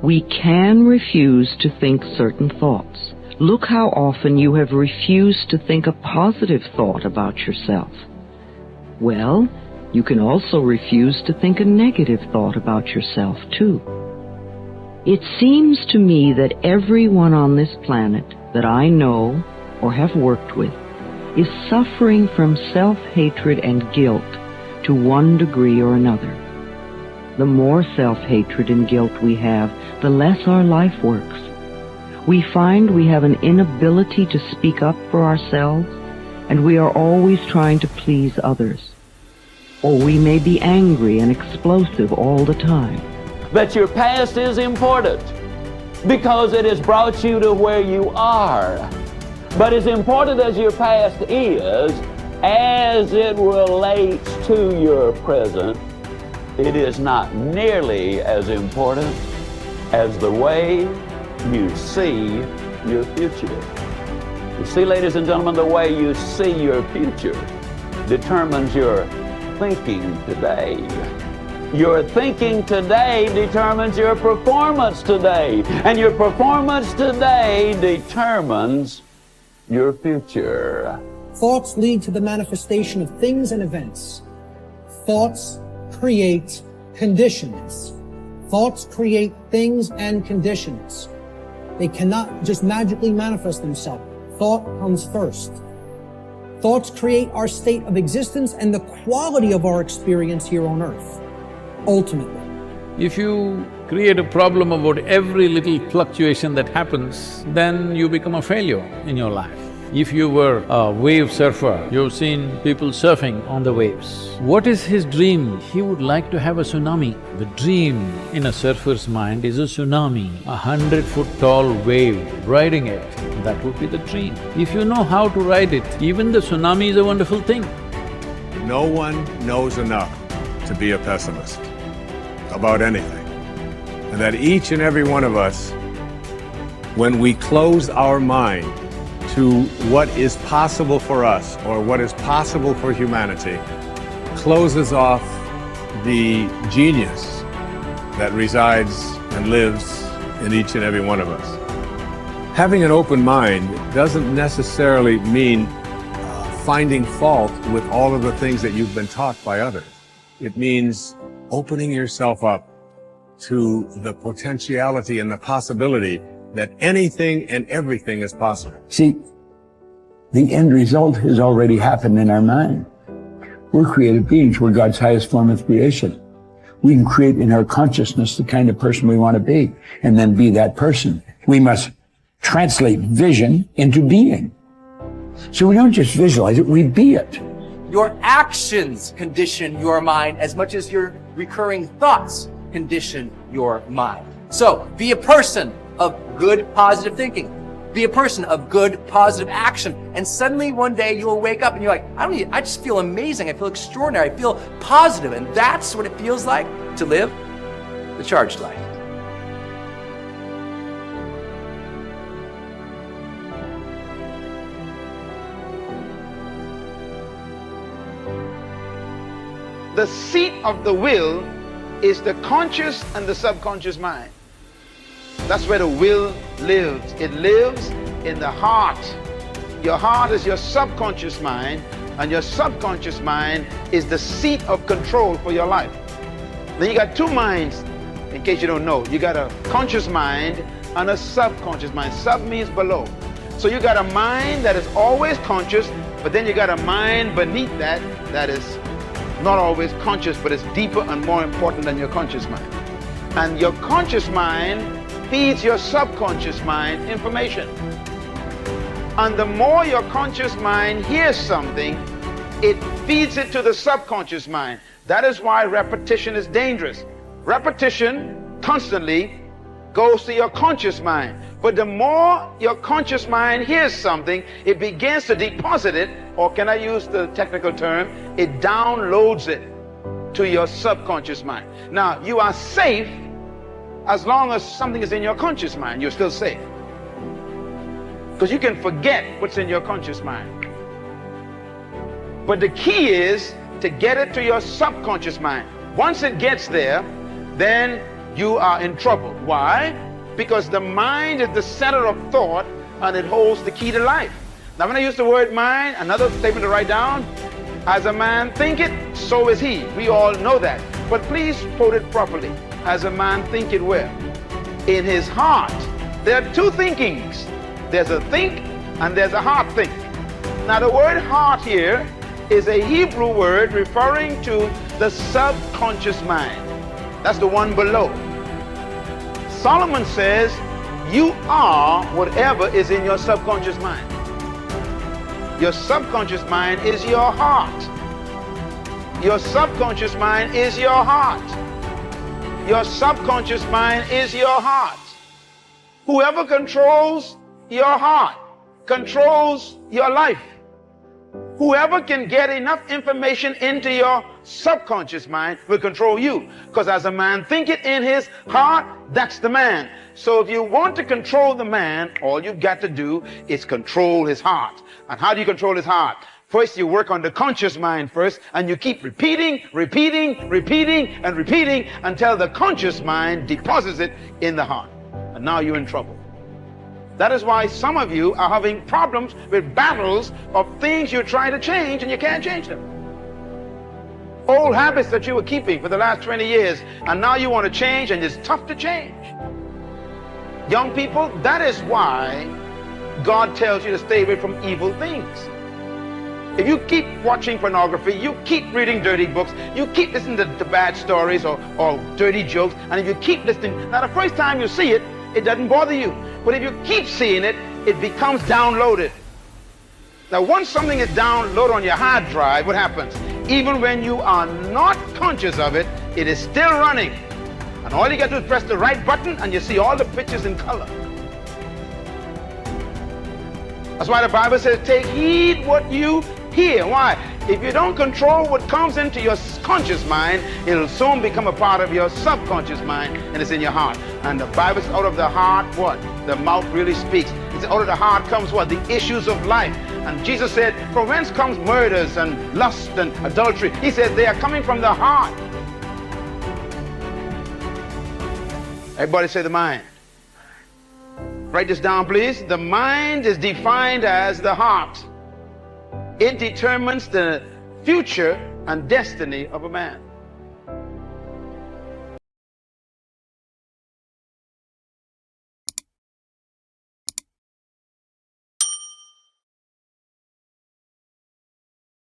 We can refuse to think certain thoughts. Look how often you have refused to think a positive thought about yourself. Well, you can also refuse to think a negative thought about yourself, too. It seems to me that everyone on this planet that I know or have worked with is suffering from self-hatred and guilt to one degree or another. The more self-hatred and guilt we have, the less our life works. We find we have an inability to speak up for ourselves, and we are always trying to please others. Or we may be angry and explosive all the time. That your past is important because it has brought you to where you are. But as important as your past is, as it relates to your present, it is not nearly as important as the way you see your future. You see, ladies and gentlemen, the way you see your future determines your thinking today. Your thinking today determines your performance today, and your performance today determines your future. Thoughts lead to the manifestation of things and events. Thoughts create conditions. Thoughts create things and conditions. They cannot just magically manifest themselves. Thought comes first. Thoughts create our state of existence and the quality of our experience here on earth, ultimately. If you create a problem about every little fluctuation that happens, then you become a failure in your life. If you were a wave surfer, you've seen people surfing on the waves. What is his dream? He would like to have a tsunami. The dream in a surfer's mind is a tsunami, 100-foot tall wave, riding it. That would be the dream. If you know how to ride it, even the tsunami is a wonderful thing. No one knows enough to be a pessimist about anything. And that each and every one of us, when we close our mind to what is possible for us or what is possible for humanity, closes off the genius that resides and lives in each and every one of us. Having an open mind doesn't necessarily mean finding fault with all of the things that you've been taught by others. It means opening yourself up to the potentiality and the possibility that anything and everything is possible. See, the end result has already happened in our mind. We're creative beings. We're God's highest form of creation. We can create in our consciousness the kind of person we want to be, and then be that person. We must translate vision into being. So we don't just visualize it, we be it. Your actions condition your mind as much as your recurring thoughts condition your mind. So, be a person of good, positive thinking. Be a person of good, positive action. And suddenly one day you'll wake up and you're like, I just feel amazing. I feel extraordinary. I feel positive. And that's what it feels like to live the charged life. The seat of the will is the conscious and the subconscious mind. That's where the will lives. It lives in the heart. Your heart is your subconscious mind, and your subconscious mind is the seat of control for your life. Then you got two minds, in case you don't know. You got a conscious mind and a subconscious mind. Sub means below. So you got a mind that is always conscious, but then you got a mind beneath that that is not always conscious, but it's deeper and more important than your conscious mind. And your conscious mind feeds your subconscious mind information. And the more your conscious mind hears something, it feeds it to the subconscious mind. That is why repetition is dangerous. Repetition constantly goes to your conscious mind. But the more your conscious mind hears something, it begins to deposit it, or can I use the technical term, it downloads it to your subconscious mind. Now, you are safe as long as something is in your conscious mind. You're still safe. Because you can forget what's in your conscious mind. But the key is to get it to your subconscious mind. Once it gets there, then you are in trouble. Why? Because the mind is the center of thought and it holds the key to life. Now when I use the word mind, another statement to write down, as a man thinketh, so is he. We all know that. But please quote it properly. As a man thinketh where? In his heart. There are two thinkings. There's a think and there's a heart think. Now the word heart here is a Hebrew word referring to the subconscious mind. That's the one below. Solomon says, you are whatever is in your subconscious mind. Your subconscious mind is your heart. Your subconscious mind is your heart. Your subconscious mind is your heart. Whoever controls your heart controls your life. Whoever can get enough information into your subconscious mind will control you. Because as a man thinketh in his heart, that's the man. So if you want to control the man, all you've got to do is control his heart. And how do you control his heart? First, you work on the conscious mind first, and you keep repeating until the conscious mind deposits it in the heart. And now you're in trouble. That is why some of you are having problems with battles of things you're trying to change and you can't change them. Old habits that you were keeping for the last 20 years and now you want to change and it's tough to change. Young people, that is why God tells you to stay away from evil things. If you keep watching pornography, you keep reading dirty books, you keep listening to bad stories or dirty jokes, and if you keep listening, now the first time you see it, it doesn't bother you. But if you keep seeing it, it becomes downloaded. Now once something is downloaded on your hard drive, what happens? Even when you are not conscious of it, it is still running. And all you got to do is press the right button and you see all the pictures in color. That's why the Bible says, take heed what you hear. Why? If you don't control what comes into your conscious mind, it'll soon become a part of your subconscious mind and it's in your heart. And the Bible says, out of the heart, what? The mouth really speaks. It's out of the heart comes what? The issues of life. And Jesus said, from whence comes murders and lust and adultery? He said, they are coming from the heart. Everybody say the mind. Write this down, please. The mind is defined as the heart. It determines the future and destiny of a man.